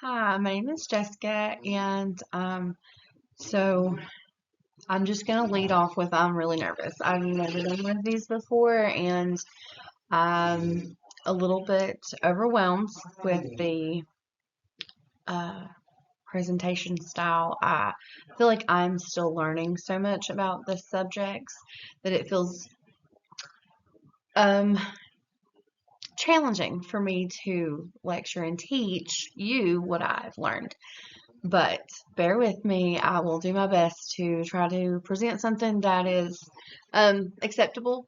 Hi, my name is Jessica, and so I'm just gonna lead off with I'm really nervous. I've never done one of these before, and I'm a little bit overwhelmed with the uh, presentation style. I feel like I'm still learning so much about the subjects that it feels um, challenging for me to lecture and teach you what I've learned. But bear with me. I will do my best to try to present something that is acceptable.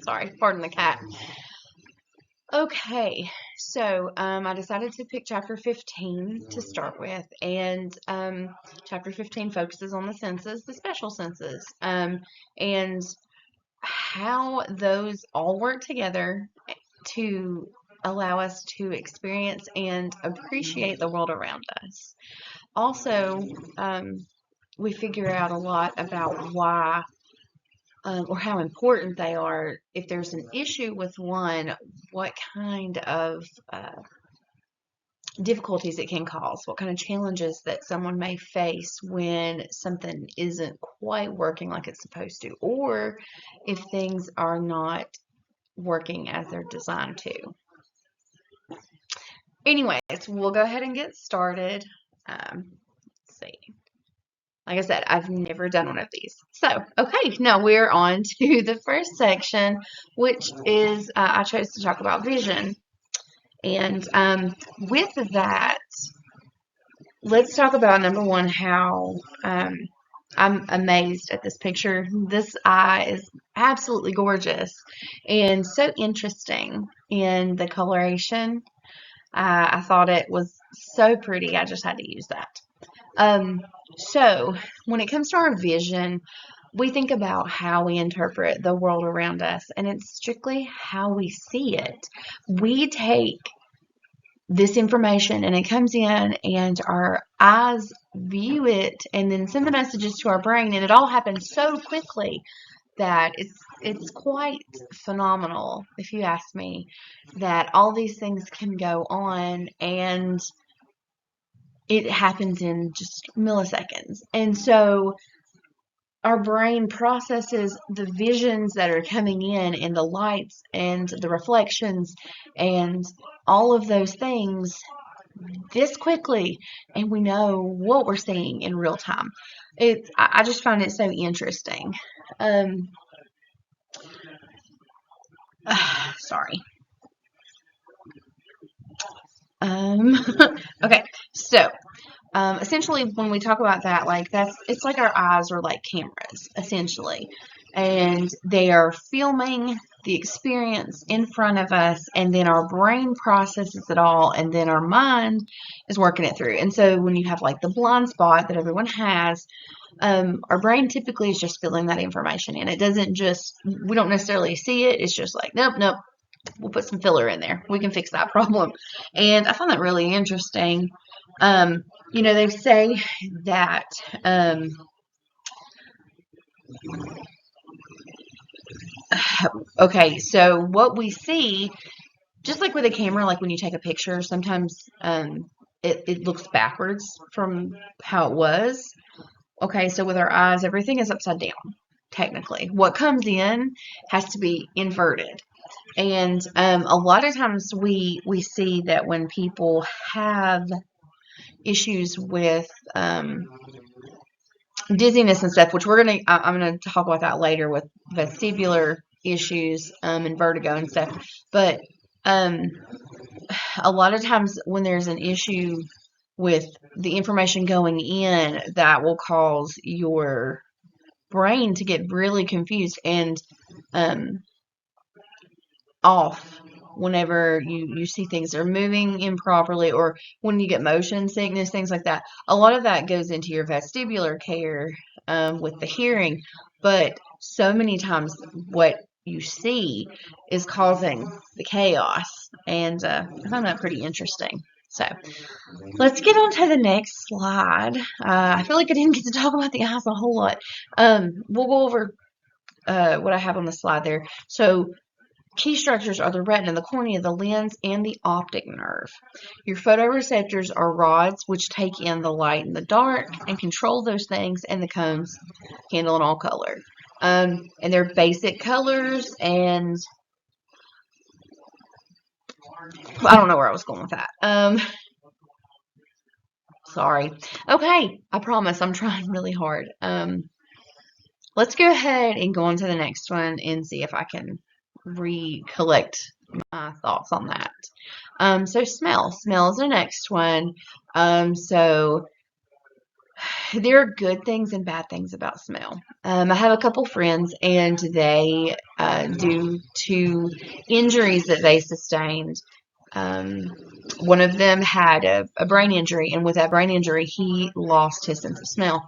Sorry, pardon the cat. Okay, so I decided to pick chapter 15 to start with, and chapter 15 focuses on the senses, the special senses, and how those all work together to allow us to experience and appreciate the world around us. Also, we figure out a lot about why or how important they are. If there's an issue with one, what kind of difficulties it can cause, what kind of challenges that someone may face when something isn't quite working like it's supposed to, or if things are not working as they're designed to. Anyways, we'll go ahead and get started. Let's see. Like I said, I've never done one of these. So, okay, now we're on to the first section, which is I chose to talk about vision. And with that, let's talk about number one, how I'm amazed at this picture. This eye is absolutely gorgeous and so interesting in the coloration. I thought it was so pretty. I just had to use that. So when it comes to our vision, we think about how we interpret the world around us, and it's strictly how we see it. We take this information and it comes in, and our eyes view it and then send the messages to our brain, and it all happens so quickly that it's quite phenomenal, if you ask me, that all these things can go on and it happens in just milliseconds. And so our brain processes the visions that are coming in and the lights and the reflections and all of those things this quickly, and we know what we're seeing in real time. I just find it so interesting. Um, Sorry. Um, okay, so essentially, when we talk about that, like it's like our eyes are like cameras, essentially, and they are filming the experience in front of us, and then our brain processes it all, and then our mind is working it through. And so, when you have like the blind spot that everyone has, our brain typically is just filling that information in. It doesn't just, we don't necessarily see it. It's just like, nope, nope. We'll put some filler in there. We can fix that problem. And I find that really interesting. Um, they say that, okay, so what we see, just like with a camera, like when you take a picture, sometimes it looks backwards from how it was. Okay, so with our eyes, everything is upside down, technically. What comes in has to be inverted. And a lot of times we see that when people have issues with dizziness and stuff, which I'm gonna talk about that later with vestibular issues and vertigo and stuff. But um, a lot of times when there's an issue with the information going in, that will cause your brain to get really confused and um, off whenever you see things are moving improperly, or when you get motion sickness, things like that. A lot of that goes into your vestibular care with the hearing, but so many times what you see is causing the chaos, and I find that pretty interesting. So let's get on to the next slide. I feel like I didn't get to talk about the eyes a whole lot. We'll go over what I have on the slide there. So Key structures are the retina, the cornea, the lens, and the optic nerve. Your photoreceptors are rods which take in the light and the dark and control those things, and the cones handling all color. And they're basic colors, and I don't know where I was going with that. Sorry. Okay, I promise I'm trying really hard. Let's go ahead and go on to the next one and see if I can recollect my thoughts on that. So smell. Smell is the next one. So there are good things and bad things about smell. I have a couple friends, and they, due to injuries that they sustained, um, one of them had a brain injury, and with that brain injury, he lost his sense of smell.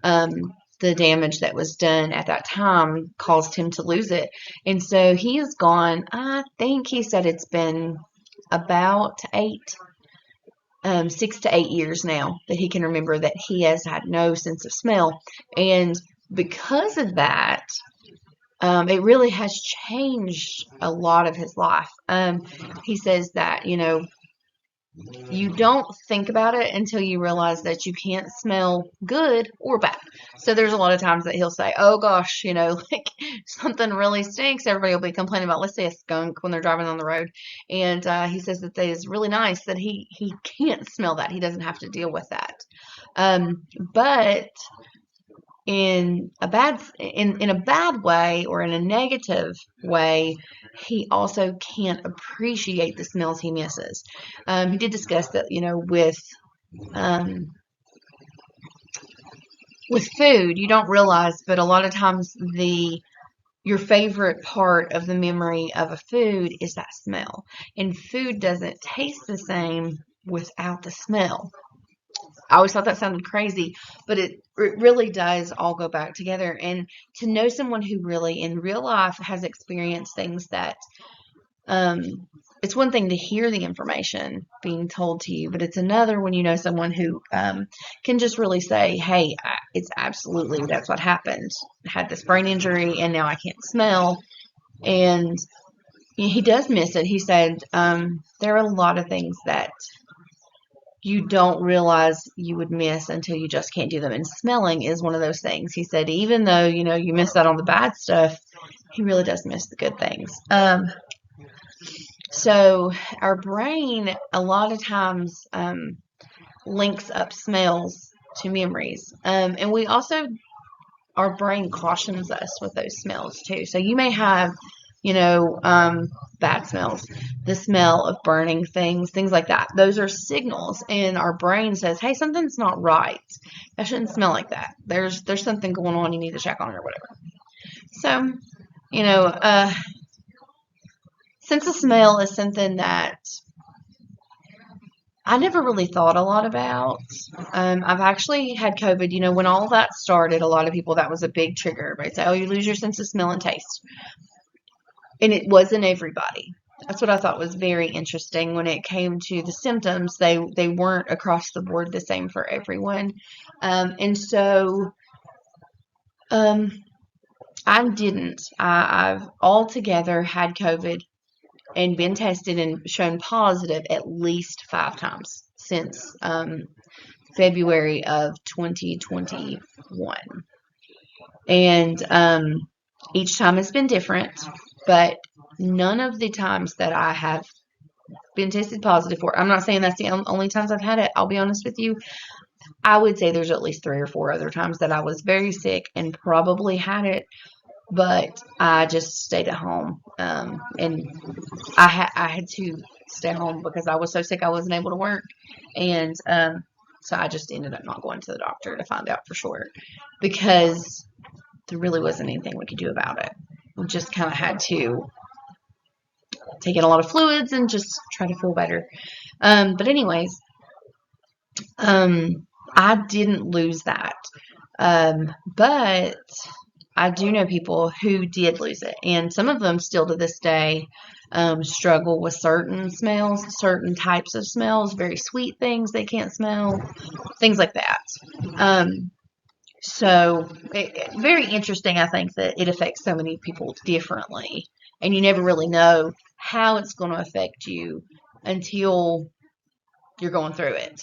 Um, the damage that was done at that time caused him to lose it. And so he is gone. I think he said it's been about 6 to 8 years now that he can remember that he has had no sense of smell. And because of that, it really has changed a lot of his life. He says that, you don't think about it until you realize that you can't smell good or bad. So there's a lot of times that he'll say, oh gosh, like something really stinks. Everybody will be complaining about, let's say, a skunk when they're driving on the road. And he says that it's really nice that he can't smell that. He doesn't have to deal with that. But in a bad way, or in a negative way, he also can't appreciate the smells he misses. He did discuss that, with food, you don't realize, but a lot of times your favorite part of the memory of a food is that smell, and food doesn't taste the same without the smell. I always thought that sounded crazy, but it really does all go back together. And to know someone who really in real life has experienced things that, um, it's one thing to hear the information being told to you, but it's another when you know someone who, can just really say, hey, it's absolutely, that's what happened. I had this brain injury and now I can't smell. And he does miss it. He said, there are a lot of things that you don't realize you would miss until you just can't do them. And smelling is one of those things. He said, even though, you miss out on the bad stuff, he really does miss the good things. So our brain a lot of times links up smells to memories. And we also, our brain cautions us with those smells too. So you may have, bad smells, the smell of burning things like that. Those are signals, and our brain says, "Hey, something's not right. That shouldn't smell like that. There's something going on. You need to check on it or whatever." So, you know, sense of smell is something that I never really thought a lot about. I've actually had COVID. When all that started, a lot of people, that was a big trigger. Everybody say, "Oh, you lose your sense of smell and taste." And it wasn't everybody. That's what I thought was very interesting when it came to the symptoms. They weren't across the board the same for everyone. And so I didn't. I've altogether had COVID and been tested and shown positive at least 5 times since February of 2021. And each time has been different, but none of the times that I have been tested positive for, I'm not saying that's the only times I've had it. I'll be honest with you. I would say there's at least 3 or 4 other times that I was very sick and probably had it, but I just stayed at home. And I had to stay home because I was so sick I wasn't able to work. And so I just ended up not going to the doctor to find out for sure, because there really wasn't anything we could do about it. We just kind of had to take in a lot of fluids and just try to feel better. But anyways, I didn't lose that. But I do know people who did lose it, and some of them still to this day struggle with certain smells, certain types of smells, very sweet things they can't smell, things like that. So very interesting. I think that it affects so many people differently. and you never really know how it's going to affect you until you're going through it.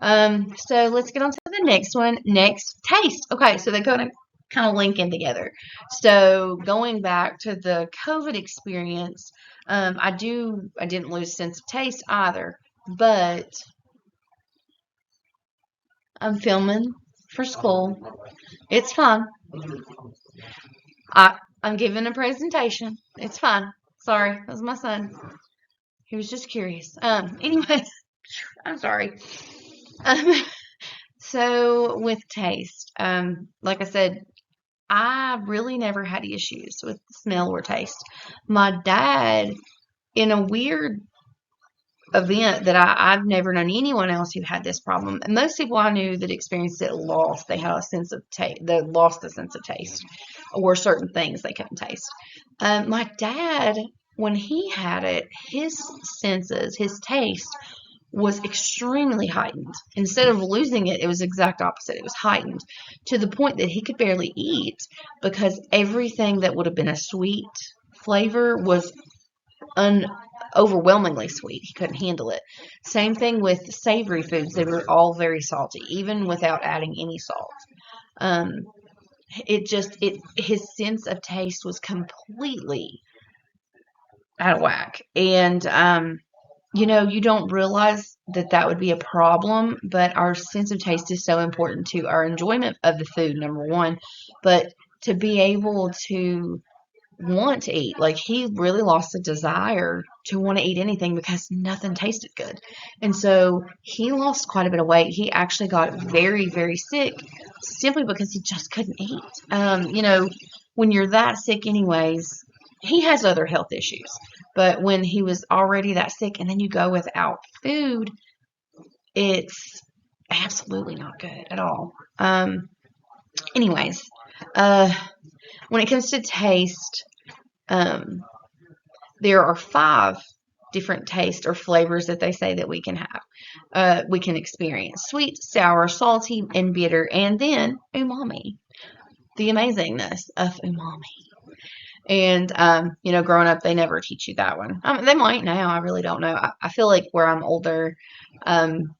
So let's get on to the next one. Next, taste. Okay, so they're going to kind of link in together. So going back to the COVID experience, I didn't lose sense of taste either, but I'm filming for school. It's fine. I'm giving a presentation. It's fine. Sorry, that was my son. He was just curious. Anyway, I'm sorry. Um, so with taste, like I said, I really never had issues with smell or taste. My dad, in a weird event that I've never known anyone else who had this problem, and most people I knew that experienced it they had a sense of taste, they lost the sense of taste, or certain things they couldn't taste. My dad, when he had it, his senses, his taste was extremely heightened. Instead of losing it, it was the exact opposite. It was heightened to the point that he could barely eat because everything that would have been a sweet flavor was overwhelmingly sweet. He couldn't handle it. Same thing with savory foods. They were all very salty, even without adding any salt. Um, his sense of taste was completely out of whack. And you don't realize that that would be a problem, but our sense of taste is so important to our enjoyment of the food, number one. But to be able to want to eat, like he really lost the desire to want to eat anything because nothing tasted good. And so he lost quite a bit of weight. He actually got very, very sick simply because he just couldn't eat. When you're that sick anyways, he has other health issues. But when he was already that sick and then you go without food, it's absolutely not good at all. Anyways, when it comes to taste, there are 5 different tastes or flavors that they say that we can have. We can experience sweet, sour, salty, and bitter, and then umami. The amazingness of umami. And, growing up, they never teach you that one. They might now. I really don't know. I feel like where I'm older,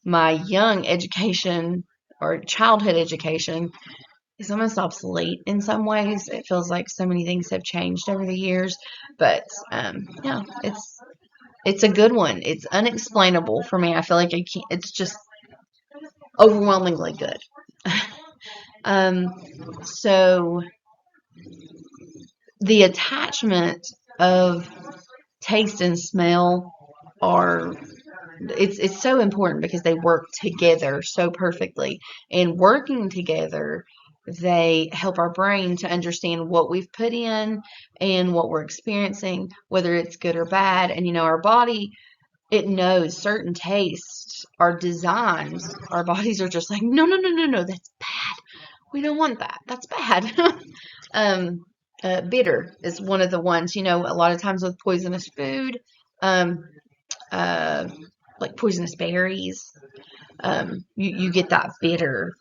my young education or childhood education is almost obsolete in some ways. It feels like so many things have changed over the years. But, yeah, it's a good one. It's unexplainable for me. I feel like it's just overwhelmingly good. So the attachment of taste and smell it's so important because they work together so perfectly. And working together, they help our brain to understand what we've put in and what we're experiencing, whether it's good or bad. And our body, it knows certain tastes are designed. Our bodies are just like, no, no, no, no, no, that's bad. We don't want that. That's bad. Bitter is one of the ones, a lot of times with poisonous food, uh, like poisonous berries, you get that bitter,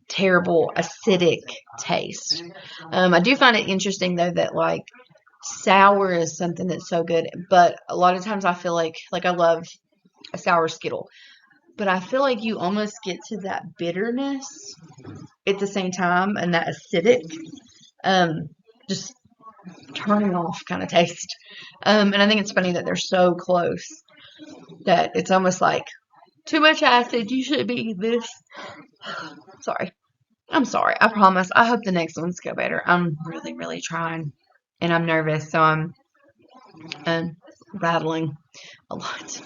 terrible, acidic taste. I do find it interesting, though, that like sour is something that's so good, but a lot of times I feel like I love a sour Skittle, but I feel like you almost get to that bitterness at the same time and that acidic, just turning off kind of taste. And I think it's funny that they're so close that it's almost like too much acid. You shouldn't be eating this. Sorry. I'm sorry. I promise. I hope the next ones go better. I'm really, really trying, and I'm nervous, so I'm rattling a lot.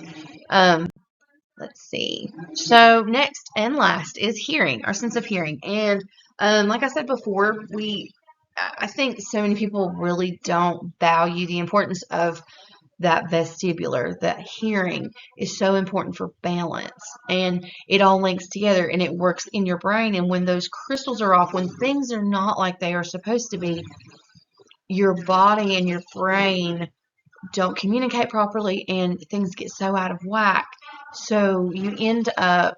Let's see. So next and last is hearing, our sense of hearing, and like I said before, I think so many people really don't value the importance of that vestibular, that hearing is so important for balance, and it all links together and it works in your brain. And when those crystals are off, when things are not like they are supposed to be, your body and your brain don't communicate properly and things get so out of whack. So you end up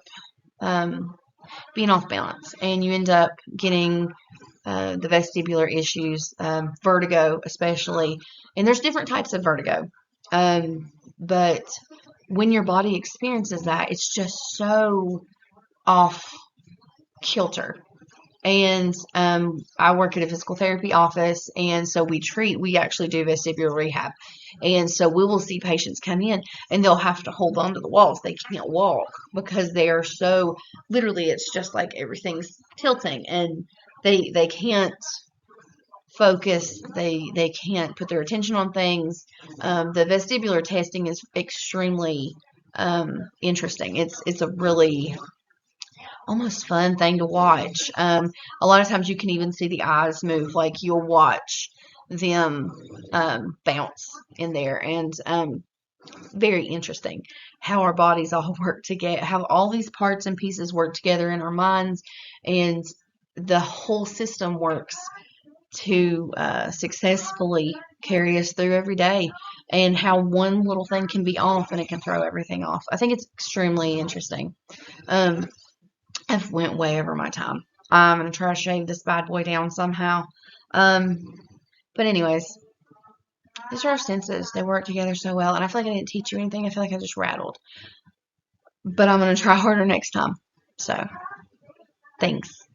being off balance and you end up getting the vestibular issues, vertigo especially. And there's different types of vertigo. But when your body experiences that, it's just so off kilter. And I work at a physical therapy office, and so we actually do vestibular rehab. And so we will see patients come in, and they'll have to hold on to the walls. They can't walk because they are so, literally, it's just like everything's tilting, and they can't focus. They can't put their attention on things. The vestibular testing is extremely interesting. It's a really almost fun thing to watch. A lot of times you can even see the eyes move, like you'll watch them bounce in there, and very interesting how our bodies all work together, how all these parts and pieces work together in our minds, and the whole system works to successfully carry us through every day, and how one little thing can be off and it can throw everything off. I think it's extremely interesting. Um, I've went way over my time. I'm gonna try to shave this bad boy down somehow. Um, but anyways, these are our senses. They work together so well, and I feel like I didn't teach you anything. I feel like I just rattled. But I'm gonna try harder next time. So, thanks.